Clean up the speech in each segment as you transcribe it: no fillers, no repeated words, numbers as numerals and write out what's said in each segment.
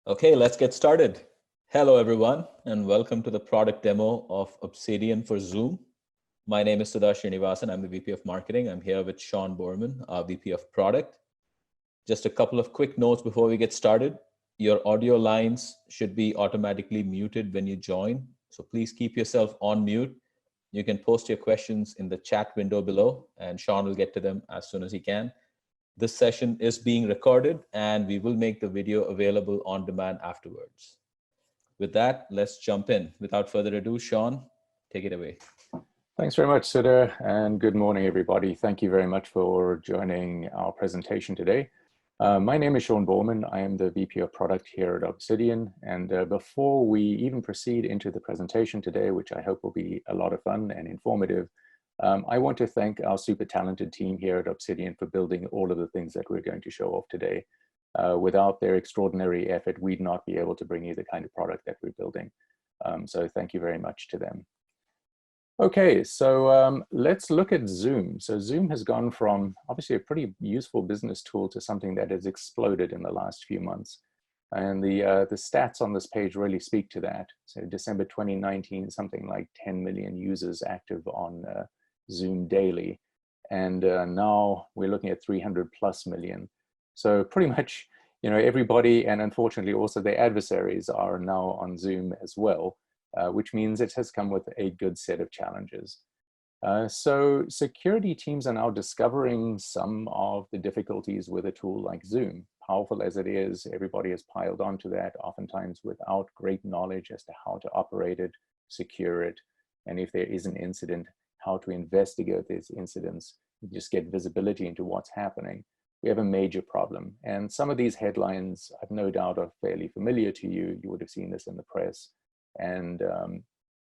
Okay, let's get started. Hello, everyone, and welcome to the product demo of Obsidian for Zoom. My name is Sudha Srinivasan. I'm the VP of Marketing. I'm here with Sean Borman, our VP of Product. Just a couple of quick notes before we get started. Your audio lines should be automatically muted when you join, so please keep yourself on mute. You can post your questions in the chat window below, and Sean will get to them as soon as he can. This session is being recorded and we will make the video available on demand afterwards. With that, let's jump in. Without further ado, Sean, take it away. Thanks very much, Sudha, and good morning, everybody. Thank you very much for joining our presentation today. My name is Sean Borman. I am the VP of Product here at Obsidian. And before we even proceed into the presentation today, which I hope will be a lot of fun and informative, I want to thank our super talented team here at Obsidian for building all of the things that we're going to show off today. Without their extraordinary effort, we'd not be able to bring you the kind of product that we're building. So thank you very much to them. Okay, so let's look at Zoom. So Zoom has gone from obviously a pretty useful business tool to something that has exploded in the last few months. And the stats on this page really speak to that. So December 2019, something like 10 million users active on Zoom daily. And now we're looking at 300 plus million. So pretty much, everybody, and unfortunately also their adversaries, are now on Zoom as well. Which means it has come with a good set of challenges. So security teams are now discovering some of the difficulties with a tool like Zoom. Powerful as it is, everybody has piled onto that, oftentimes without great knowledge as to how to operate it, secure it, and if there is an incident, how to investigate these incidents, just get visibility into what's happening. We have a major problem. And some of these headlines, I've no doubt, are fairly familiar to you. You would have seen this in the press. And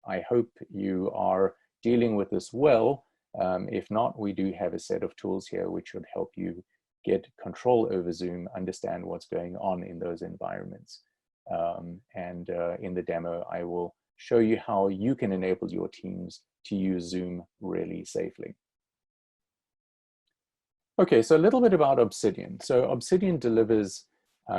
I hope you are dealing with this well. If not, we do have a set of tools here which should help you get control over Zoom, understand what's going on in those environments. In the demo, I will show you how you can enable your teams to use Zoom really safely. Okay, so a little bit about Obsidian. So Obsidian delivers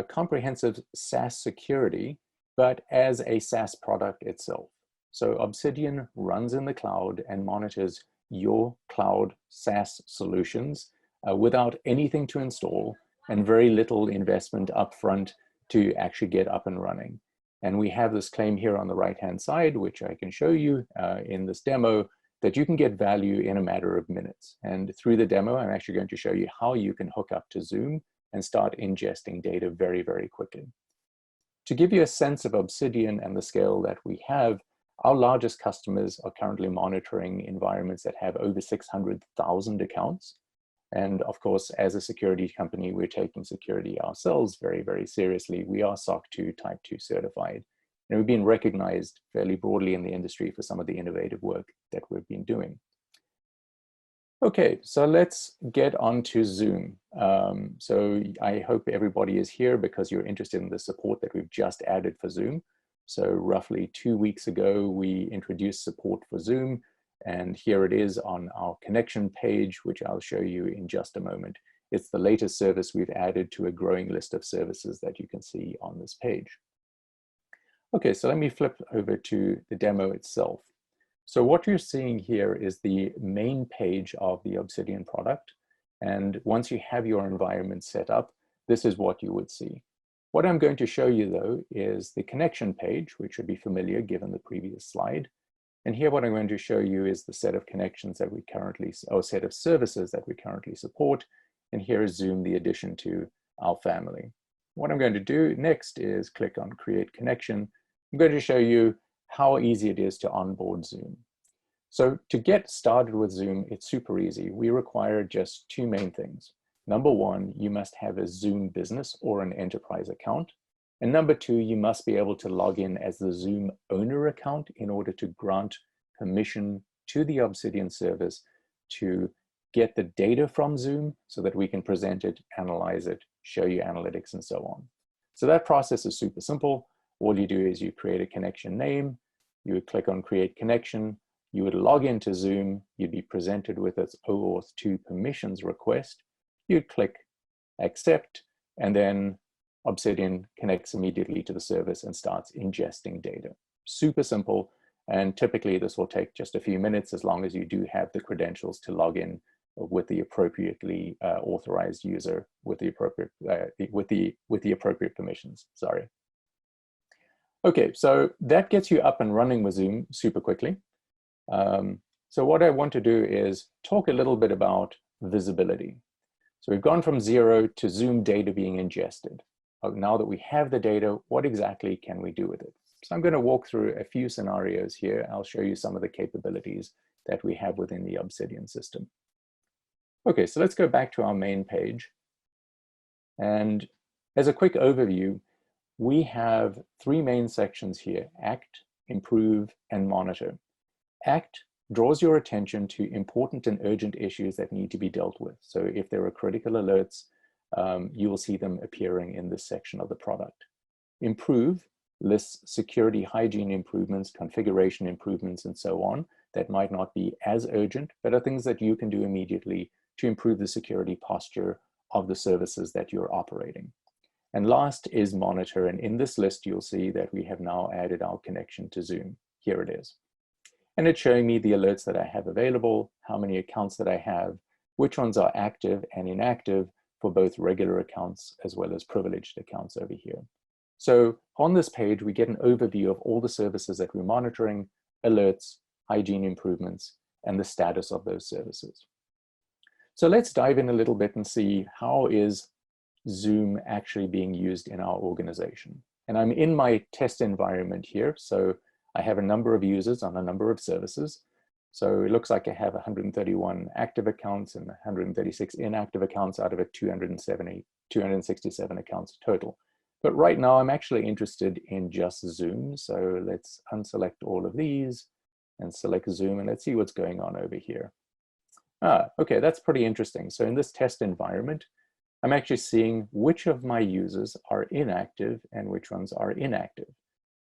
comprehensive SaaS security, but as a SaaS product itself. So Obsidian runs in the cloud and monitors your cloud SaaS solutions without anything to install and very little investment upfront to actually get up and running. And we have this claim here on the right-hand side, which I can show you in this demo, that you can get value in a matter of minutes. And through the demo, I'm actually going to show you how you can hook up to Zoom and start ingesting data very, very quickly. To give you a sense of Obsidian and the scale that we have, our largest customers are currently monitoring environments that have over 600,000 accounts. And of course, as a security company, we're taking security ourselves very, very seriously. We are SOC 2 Type 2 certified. And we've been recognized fairly broadly in the industry for some of the innovative work that we've been doing. Okay, so let's get on to Zoom. So I hope everybody is here because you're interested in the support that we've just added for Zoom. So roughly 2 weeks ago, we introduced support for Zoom. And here it is on our connection page, which I'll show you in just a moment. It's the latest service we've added to a growing list of services that you can see on this page. Okay, so let me flip over to the demo itself. So what you're seeing here is the main page of the Obsidian product. And once you have your environment set up, this is what you would see. What I'm going to show you, though, is the connection page, which should be familiar given the previous slide. And here what I'm going to show you is the set of connections that we currently, or set of services that we currently support. And here is Zoom, the addition to our family. What I'm going to do next is click on Create Connection. I'm going to show you how easy it is to onboard Zoom. So to get started with Zoom, it's super easy. We require just two main things. Number one, you must have a Zoom business or an enterprise account. And number two, you must be able to log in as the Zoom owner account in order to grant permission to the Obsidian service to get the data from Zoom so that we can present it, analyze it, show you analytics, and so on. So that process is super simple. All you do is you create a connection name, you would click on Create Connection, you would log into Zoom, you'd be presented with its OAuth 2 permissions request, you'd click Accept, and then Obsidian connects immediately to the service and starts ingesting data. Super simple, and typically this will take just a few minutes as long as you do have the credentials to log in with the appropriately authorized user with the appropriate permissions. Sorry. Okay, so that gets you up and running with Zoom super quickly. So what I want to do is talk a little bit about visibility. So we've gone from 0 to Zoom data being ingested. Now that we have the data, what exactly can we do with it? So I'm going to walk through a few scenarios here. I'll show you some of the capabilities that we have within the Obsidian system. Okay, so let's go back to our main page. And as a quick overview, we have three main sections here: Act, Improve, and Monitor. Act draws your attention to important and urgent issues that need to be dealt with. So if there are critical alerts, you will see them appearing in this section of the product. Improve lists security hygiene improvements, configuration improvements, and so on that might not be as urgent, but are things that you can do immediately to improve the security posture of the services that you're operating. And last is Monitor, and in this list you'll see that we have now added our connection to Zoom. Here it is. And it's showing me the alerts that I have available, how many accounts that I have, which ones are active and inactive for both regular accounts as well as privileged accounts over here. So on this page, we get an overview of all the services that we're monitoring, alerts, hygiene improvements, and the status of those services. So let's dive in a little bit and see how is Zoom actually being used in our organization. And I'm in my test environment here. So I have a number of users on a number of services. So it looks like I have 131 active accounts and 136 inactive accounts out of a 267 accounts total. But right now I'm actually interested in just Zoom. So let's unselect all of these and select Zoom, and let's see what's going on over here. Okay, that's pretty interesting. So in this test environment, I'm actually seeing which of my users are inactive and which ones are inactive.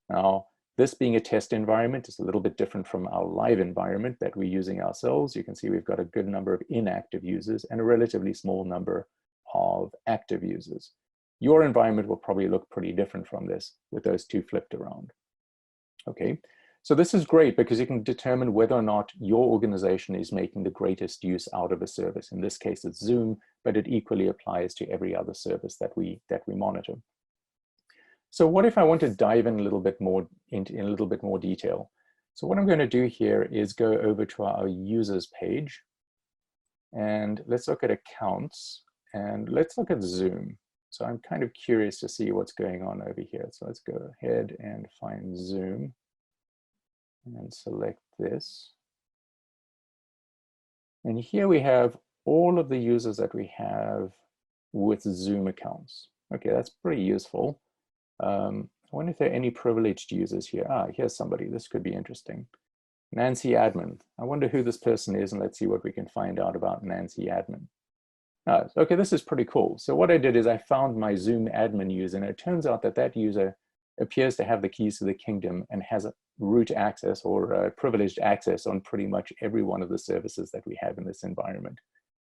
Now, this being a test environment is a little bit different from our live environment that we're using ourselves. You can see we've got a good number of inactive users and a relatively small number of active users. Your environment will probably look pretty different from this with those two flipped around. Okay, so this is great because you can determine whether or not your organization is making the greatest use out of a service. In this case, it's Zoom, but it equally applies to every other service that we monitor. So what if I want to dive in a little bit more in a little bit more detail? So what I'm going to do here is go over to our users page, and let's look at accounts, and let's look at Zoom. So I'm kind of curious to see what's going on over here. So let's go ahead and find Zoom and select this. And here we have all of the users that we have with Zoom accounts. Okay, that's pretty useful. I wonder if there are any privileged users here. Here's somebody. This could be interesting. Nancy Admin. I wonder who this person is, and let's see what we can find out about Nancy Admin. Okay, this is pretty cool. So what I did is I found my Zoom admin user, and it turns out that that user appears to have the keys to the kingdom and has a root access or privileged access on pretty much every one of the services that we have in this environment.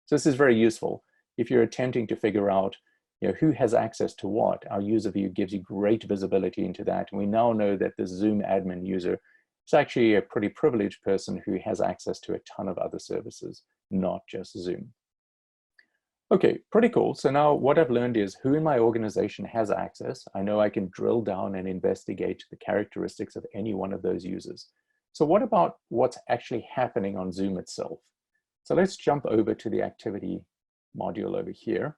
So this is very useful. If you're attempting to figure out who has access to what, our user view gives you great visibility into that. And we now know that the Zoom admin user is actually a pretty privileged person who has access to a ton of other services, not just Zoom. Okay, pretty cool. So now what I've learned is who in my organization has access. I know I can drill down and investigate the characteristics of any one of those users. So what about what's actually happening on Zoom itself? So let's jump over to the activity module over here.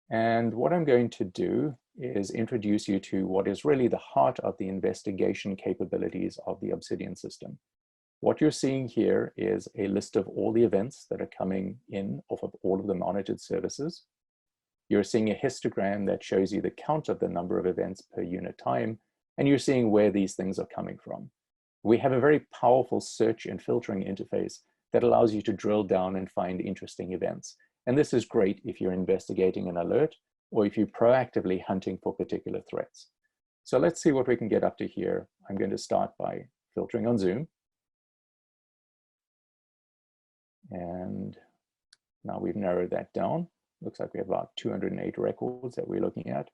And what I'm going to do is introduce you to what is really the heart of the investigation capabilities of the Obsidian system. What you're seeing here is a list of all the events that are coming in off of all of the monitored services. You're seeing a histogram that shows you the count of the number of events per unit time, and you're seeing where these things are coming from. We have a very powerful search and filtering interface that allows you to drill down and find interesting events. And this is great if you're investigating an alert or if you're proactively hunting for particular threats. So let's see what we can get up to here. I'm going to start by filtering on Zoom. And now we've narrowed that down. Looks like we have about 208 records that we're looking at.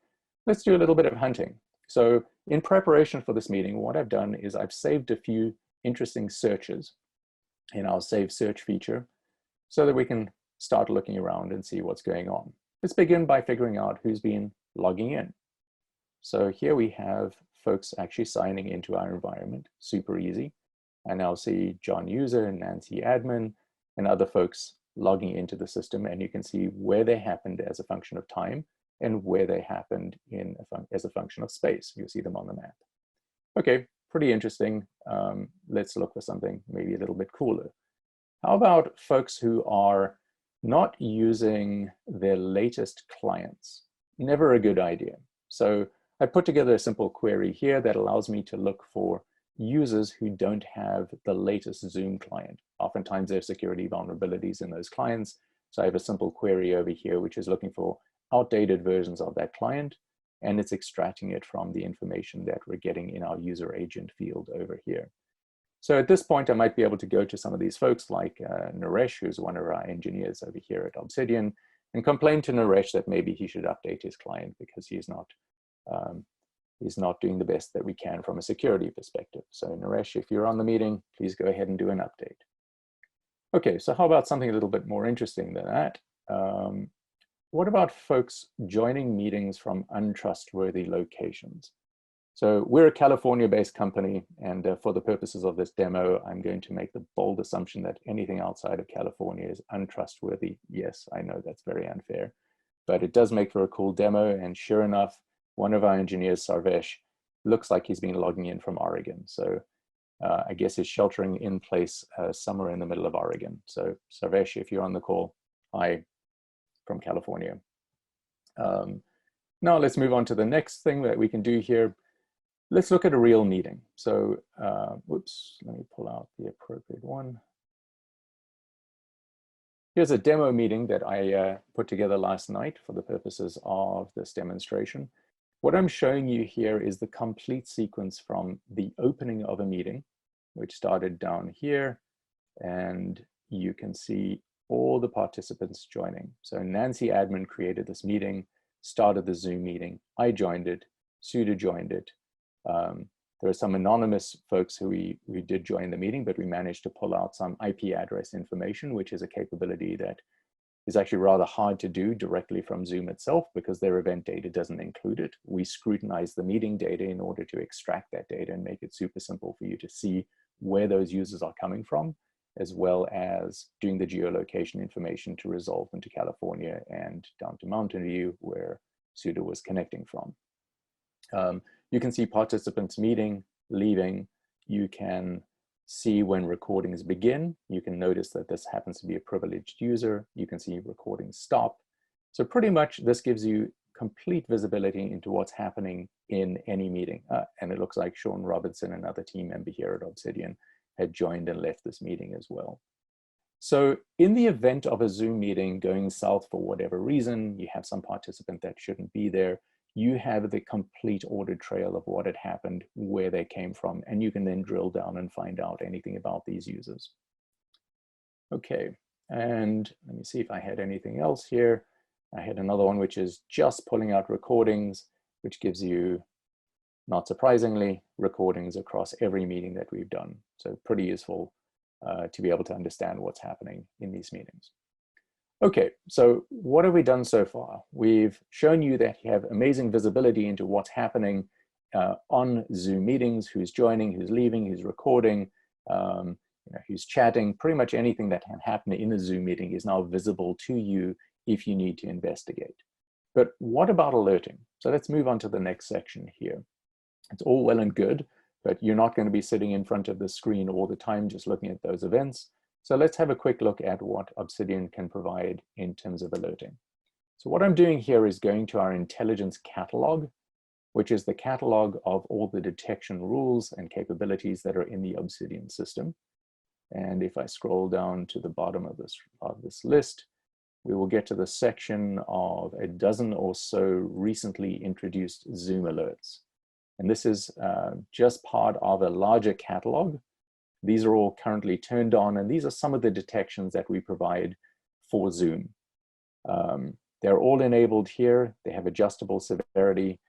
let's do a little bit of hunting. So in preparation for this meeting, what I've done is I've saved a few interesting searches in our save search feature so that we can start looking around and see what's going on. Let's begin by figuring out who's been logging in. So here we have folks actually signing into our environment, super easy. I now see John user, Nancy admin, and other folks logging into the system, and you can see where they happened as a function of time and where they happened as a function of space. You'll see them on the map. Okay, pretty interesting. Let's look for something maybe a little bit cooler. How about folks who are not using their latest clients? Never a good idea. So I put together a simple query here that allows me to look for users who don't have the latest Zoom client. Oftentimes there are security vulnerabilities in those clients. So I have a simple query over here, which is looking for outdated versions of that client, and it's extracting it from the information that we're getting in our user agent field over here. So at this point, I might be able to go to some of these folks like Naresh, who's one of our engineers over here at Obsidian, and complain to Naresh that maybe he should update his client because he's not doing the best that we can from a security perspective. So Naresh, if you're on the meeting, please go ahead and do an update. Okay, so how about something a little bit more interesting than that? What about folks joining meetings from untrustworthy locations? So we're a California-based company, and for the purposes of this demo, I'm going to make the bold assumption that anything outside of California is untrustworthy. Yes, I know that's very unfair, but it does make for a cool demo, and sure enough, one of our engineers, Sarvesh, looks like he's been logging in from Oregon. So I guess he's sheltering in place somewhere in the middle of Oregon. So Sarvesh, if you're on the call, hi from California. Now let's move on to the next thing that we can do here. Let's look at a real meeting. So, whoops, let me pull out the appropriate one. Here's a demo meeting that I put together last night for the purposes of this demonstration. What I'm showing you here is the complete sequence from the opening of a meeting, which started down here, and you can see all the participants joining. So Nancy admin created this meeting, started the Zoom meeting. I joined it, Sudha joined it. There are some anonymous folks who we did join the meeting, but we managed to pull out some IP address information, which is a capability that is actually rather hard to do directly from Zoom itself because their event data doesn't include it. We scrutinize the meeting data in order to extract that data and make it super simple for you to see where those users are coming from, as well as doing the geolocation information to resolve into California and down to Mountain View, where Sudha was connecting from. You can see participants meeting, leaving. You can see when recordings begin. You can notice that this happens to be a privileged user. You can see recordings stop. So pretty much this gives you complete visibility into what's happening in any meeting. And it looks like Sean Robertson, another team member here at Obsidian, had joined and left this meeting as well. So in the event of a Zoom meeting going south for whatever reason, you have some participant that shouldn't be there, you have the complete audit trail of what had happened, where they came from, and you can then drill down and find out anything about these users. Okay, and let me see if I had anything else here. I had another one which is just pulling out recordings, which gives you, not surprisingly, recordings across every meeting that we've done. So pretty useful to be able to understand what's happening in these meetings. Okay, so what have we done so far? We've shown you that you have amazing visibility into what's happening on Zoom meetings, who's joining, who's leaving, who's recording, who's chatting. Pretty much anything that can happen in a Zoom meeting is now visible to you if you need to investigate. But what about alerting? So let's move on to the next section here. It's all well and good, but you're not going to be sitting in front of the screen all the time just looking at those events. So let's have a quick look at what Obsidian can provide in terms of alerting. So what I'm doing here is going to our intelligence catalog, which is the catalog of all the detection rules and capabilities that are in the Obsidian system. And if I scroll down to the bottom of this list, we will get to the section of a dozen or so recently introduced Zoom alerts. And this is just part of a larger catalog. These are all currently turned on, and these are some of the detections that we provide for Zoom. They're all enabled here. They have adjustable severity.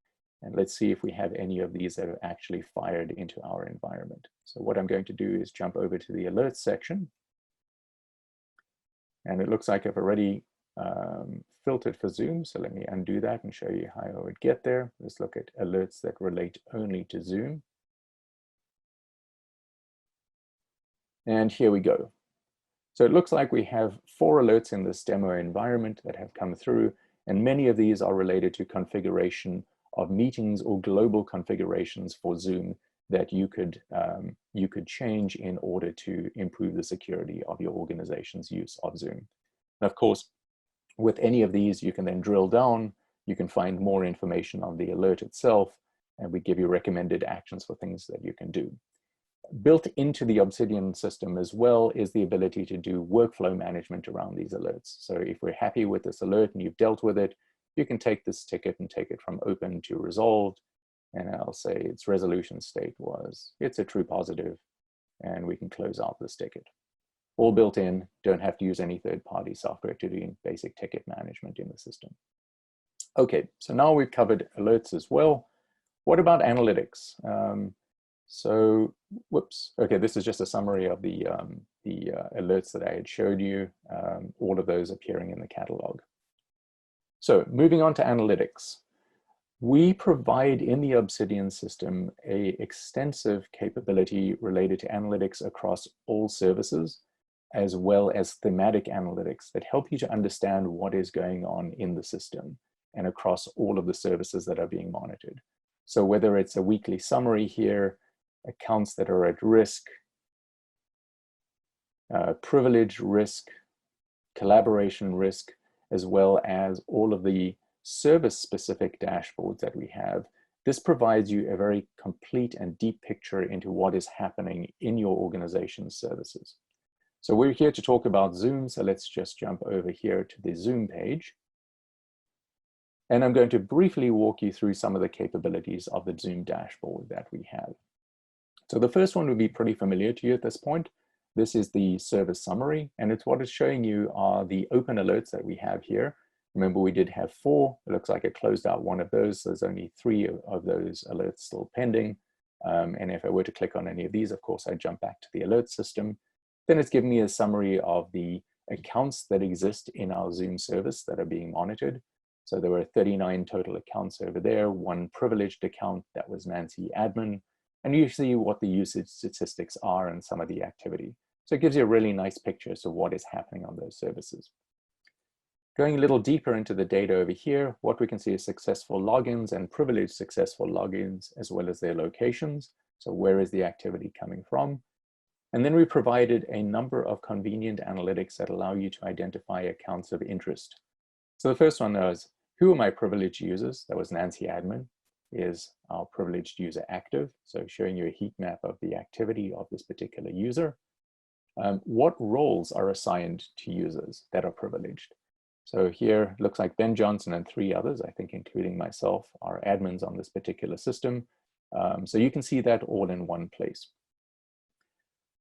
And let's see if we have any of these that have actually fired into our environment. So what I'm going to do is jump over to the alerts section. And it looks like I've already filtered for Zoom. So let me undo that and show you how I would get there. Let's look at alerts that relate only to Zoom. And here we go. So it looks like we have 4 alerts in this demo environment that have come through, and many of these are related to configuration of meetings or global configurations for Zoom that you could change in order to improve the security of your organization's use of Zoom. And of course, with any of these, you can then drill down, you can find more information on the alert itself, and we give you recommended actions for things that you can do. Built into the Obsidian system as well is the ability to do workflow management around these alerts. So if we're happy with this alert and you've dealt with it, you can take this ticket and take it from open to resolved. And I'll say its resolution state was, it's a true positive, and we can close out this ticket. All built in, don't have to use any third-party software to do basic ticket management in the system. Okay, so now we've covered alerts as well. What about analytics? Okay, this is just a summary of the alerts that I had showed you, all of those appearing in the catalog. So moving on to analytics. We provide in the Obsidian system an extensive capability related to analytics across all services, as well as thematic analytics that help you to understand what is going on in the system and across all of the services that are being monitored. So whether it's a weekly summary here, accounts that are at risk, privilege risk, collaboration risk, as well as all of the service-specific dashboards that we have, this provides you a very complete and deep picture into what is happening in your organization's services. So we're here to talk about Zoom, so let's just jump over here to the Zoom page. And I'm going to briefly walk you through some of the capabilities of the Zoom dashboard that we have. So the first one would be pretty familiar to you at this point. This is the service summary, and it's what it's showing you are the open alerts that we have here. Remember, we did have 4. It looks like it closed out one of those. So there's only 3 of those alerts still pending. And if I were to click on any of these, of course, I jump back to the alert system. Then it's giving me a summary of the accounts that exist in our Zoom service that are being monitored. So there were 39 total accounts over there, 1 privileged account that was Nancy admin. And you see what the usage statistics are and some of the activity. So it gives you a really nice picture as to what is happening on those services. Going a little deeper into the data over here, what we can see is successful logins and privileged successful logins, as well as their locations. So where is the activity coming from? And then we provided a number of convenient analytics that allow you to identify accounts of interest. So the first one was, who are my privileged users? That was Nancy admin. Is our privileged user active? So showing you a heat map of the activity of this particular user. What roles are assigned to users that are privileged? So here, it looks like Ben Johnson and 3 others, I think including myself, are admins on this particular system. So you can see that all in one place.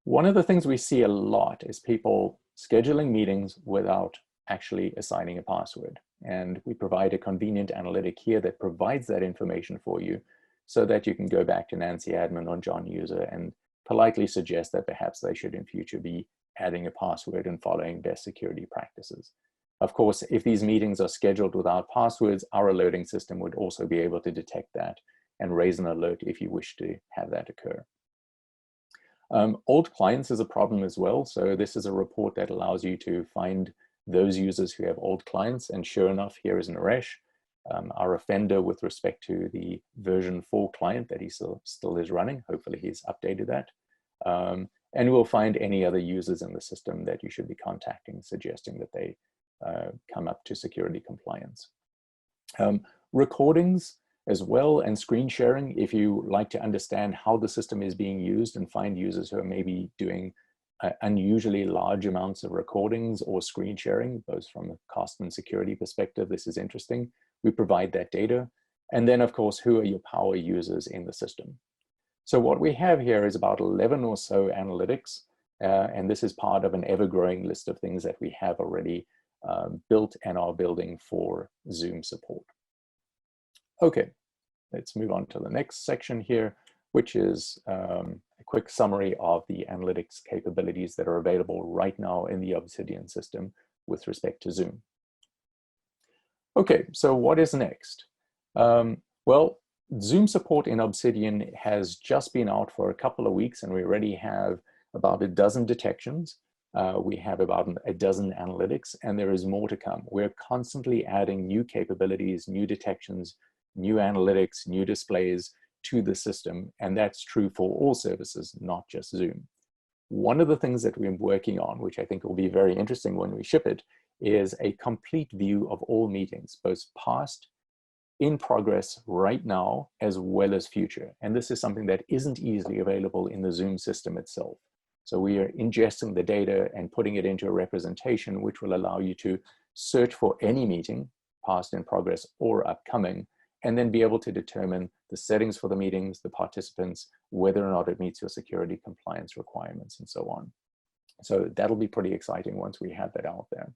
One of the things we see a lot is people scheduling meetings without actually assigning a password. And we provide a convenient analytic here that provides that information for you so that you can go back to Nancy admin or John user and politely suggest that perhaps they should in future be adding a password and following best security practices. Of course, if these meetings are scheduled without passwords, our alerting system would also be able to detect that and raise an alert if you wish to have that occur. Old clients is a problem as well. So this is a report that allows you to find those users who have old clients. And sure enough, here is Naresh, our offender with respect to the version 4 client that he still is running. Hopefully he's updated that. And we'll find any other users in the system that you should be contacting, suggesting that they come up to security compliance. Recordings as well and screen sharing, if you like to understand how the system is being used and find users who are maybe doing unusually large amounts of recordings or screen sharing, both from a cost and security perspective, this is interesting. We provide that data. And then of course, who are your power users in the system? So what we have here is about 11 or so analytics. And this is part of an ever-growing list of things that we have already built and are building for Zoom support. Okay, let's move on to the next section here, which is a quick summary of the analytics capabilities that are available right now in the Obsidian system with respect to Zoom. Okay, so what is next? Well, Zoom support in Obsidian has just been out for a couple of weeks, and we already have about a dozen detections. We have about a dozen analytics, and there is more to come. We're constantly adding new capabilities, new detections, new analytics, new displays to the system, and that's true for all services, not just Zoom. One of the things that we're working on, which I think will be very interesting when we ship it, is a complete view of all meetings, both past, in progress right now, as well as future. And this is something that isn't easily available in the Zoom system itself. So we are ingesting the data and putting it into a representation, which will allow you to search for any meeting, past, in progress, or upcoming, and then be able to determine the settings for the meetings, the participants, whether or not it meets your security compliance requirements, and so on. So that'll be pretty exciting once we have that out there.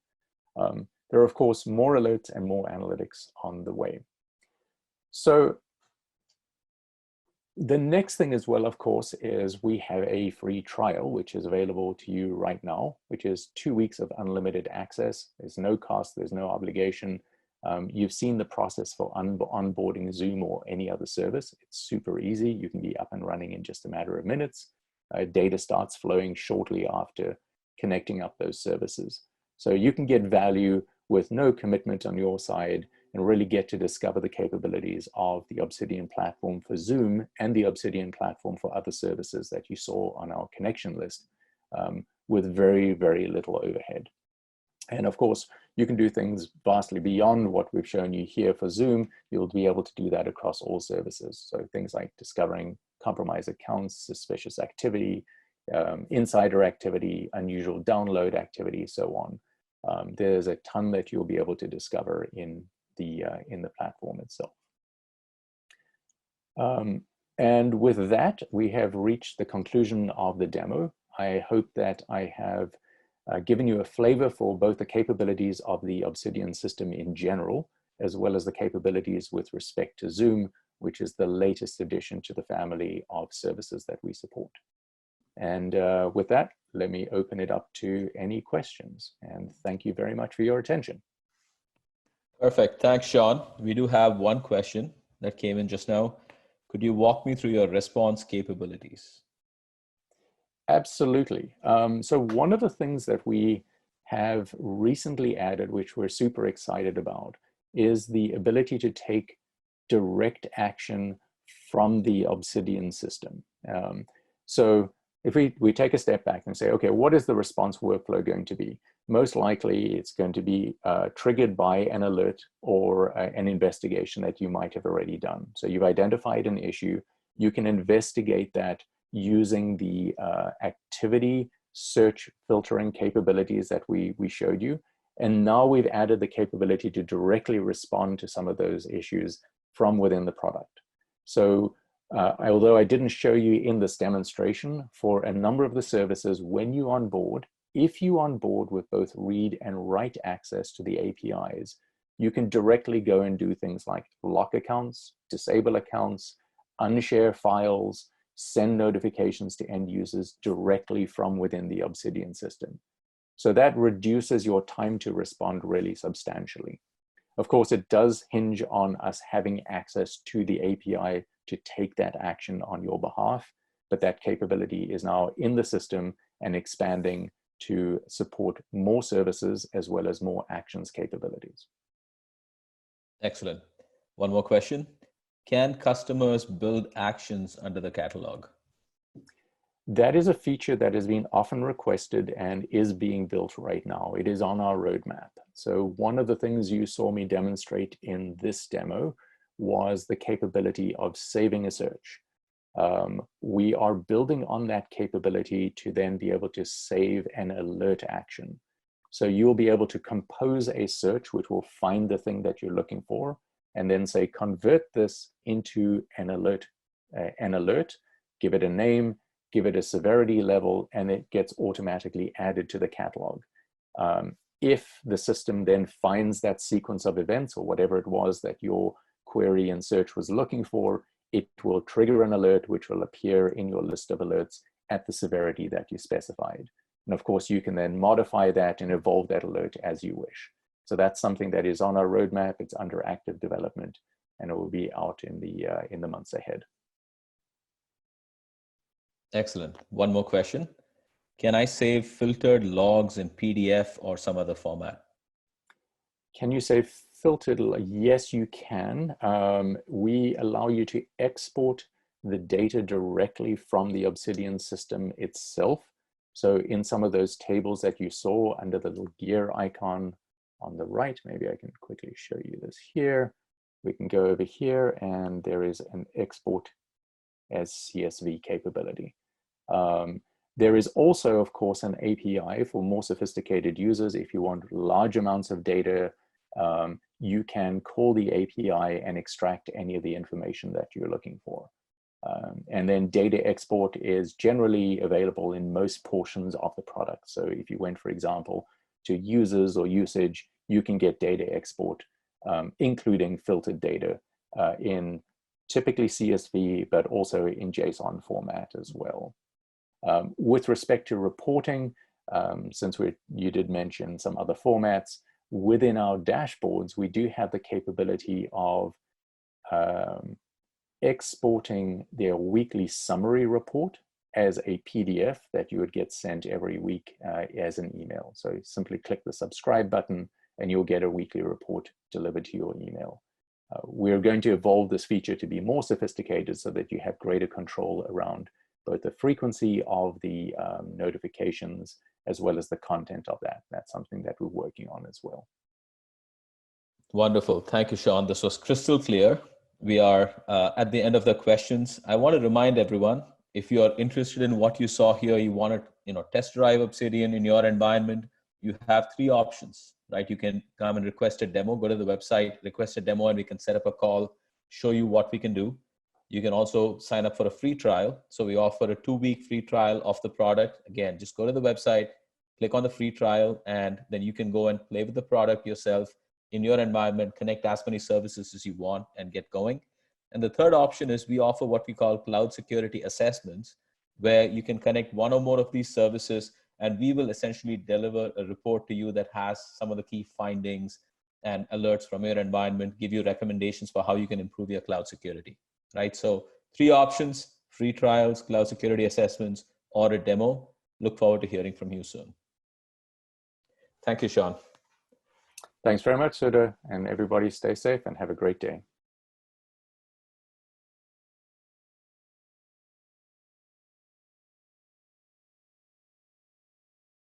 There are, of course, more alerts and more analytics on the way. So the next thing as well, of course, is we have a free trial, which is available to you right now, which is 2 weeks of unlimited access. There's no cost, there's no obligation. You've seen the process for onboarding Zoom or any other service. It's super easy. You can be up and running in just a matter of minutes. Data starts flowing shortly after connecting up those services. So you can get value with no commitment on your side and really get to discover the capabilities of the Obsidian platform for Zoom and the Obsidian platform for other services that you saw on our connection list with very, very little overhead. And of course, you can do things vastly beyond what we've shown you here for Zoom. You'll be able to do that across all services. So things like discovering compromised accounts, suspicious activity, insider activity, unusual download activity, so on. There's a ton that you'll be able to discover in the platform itself. And with that, we have reached the conclusion of the demo. I hope that I have given you a flavor for both the capabilities of the Obsidian system in general, as well as the capabilities with respect to Zoom, which is the latest addition to the family of services that we support. And with that, let me open it up to any questions. And thank you very much for your attention. Perfect. Thanks, Sean. We do have one question that came in just now. Could you walk me through your response capabilities? Absolutely. So one of the things that we have recently added, which we're super excited about, is the ability to take direct action from the Obsidian system. So if we take a step back and say, okay, what is the response workflow going to be? Most likely it's going to be triggered by an alert or an investigation that you might have already done. So you've identified an issue, you can investigate that using the activity search filtering capabilities that we showed you. And now we've added the capability to directly respond to some of those issues from within the product. So although I didn't show you in this demonstration, for a number of the services, when you onboard, if you onboard with both read and write access to the APIs, you can directly go and do things like lock accounts, disable accounts, unshare files, send notifications to end users directly from within the Obsidian system. So that reduces your time to respond really substantially. Of course, it does hinge on us having access to the API to take that action on your behalf, but that capability is now in the system and expanding to support more services as well as more actions capabilities. Excellent. One more question. Can customers build actions under the catalog? That is a feature that has been often requested and is being built right now. It is on our roadmap. So one of the things you saw me demonstrate in this demo was the capability of saving a search. We are building on that capability to then be able to save an alert action. So you'll be able to compose a search which will find the thing that you're looking for and then say, convert this into an alert, give it a name, give it a severity level, and it gets automatically added to the catalog. If the system then finds that sequence of events or whatever it was that your query and search was looking for, it will trigger an alert which will appear in your list of alerts at the severity that you specified. And of course, you can then modify that and evolve that alert as you wish. So that's something that is on our roadmap. It's under active development, and it will be out in the months ahead. Excellent. One more question. Can I save filtered logs in PDF or some other format? Can you save filtered? Yes, you can. We allow you to export the data directly from the Obsidian system itself. So in some of those tables that you saw under the little gear icon on the right, maybe I can quickly show you this here. We can go over here and there is an export as CSV capability. There is also, of course, an API for more sophisticated users. If you want large amounts of data, you can call the API and extract any of the information that you're looking for. And then data export is generally available in most portions of the product. So if you went, for example, to users or usage, you can get data export, including filtered data in typically CSV, but also in JSON format as well. With respect to reporting, since you did mention some other formats, within our dashboards, we do have the capability of exporting their weekly summary report as a PDF that you would get sent every week as an email. So simply click the subscribe button and you'll get a weekly report delivered to your email. We're going to evolve this feature to be more sophisticated so that you have greater control around both the frequency of the notifications as well as the content of that. That's something that we're working on as well. Wonderful. Thank you, Sean. This was crystal clear. We are at the end of the questions. I want to remind everyone, if you are interested in what you saw here, you want to test drive Obsidian in your environment, you have 3 options, right? You can come and request a demo, go to the website, request a demo, and we can set up a call, show you what we can do. You can also sign up for a free trial. So we offer a 2-week free trial of the product. Again, just go to the website, click on the free trial, and then you can go and play with the product yourself in your environment, connect as many services as you want and get going. And the third option is we offer what we call cloud security assessments, where you can connect one or more of these services, and we will essentially deliver a report to you that has some of the key findings and alerts from your environment, give you recommendations for how you can improve your cloud security, right? So 3 options: free trials, cloud security assessments, or a demo. Look forward to hearing from you soon. Thank you, Sean. Thanks very much, Sudha, and everybody stay safe and have a great day.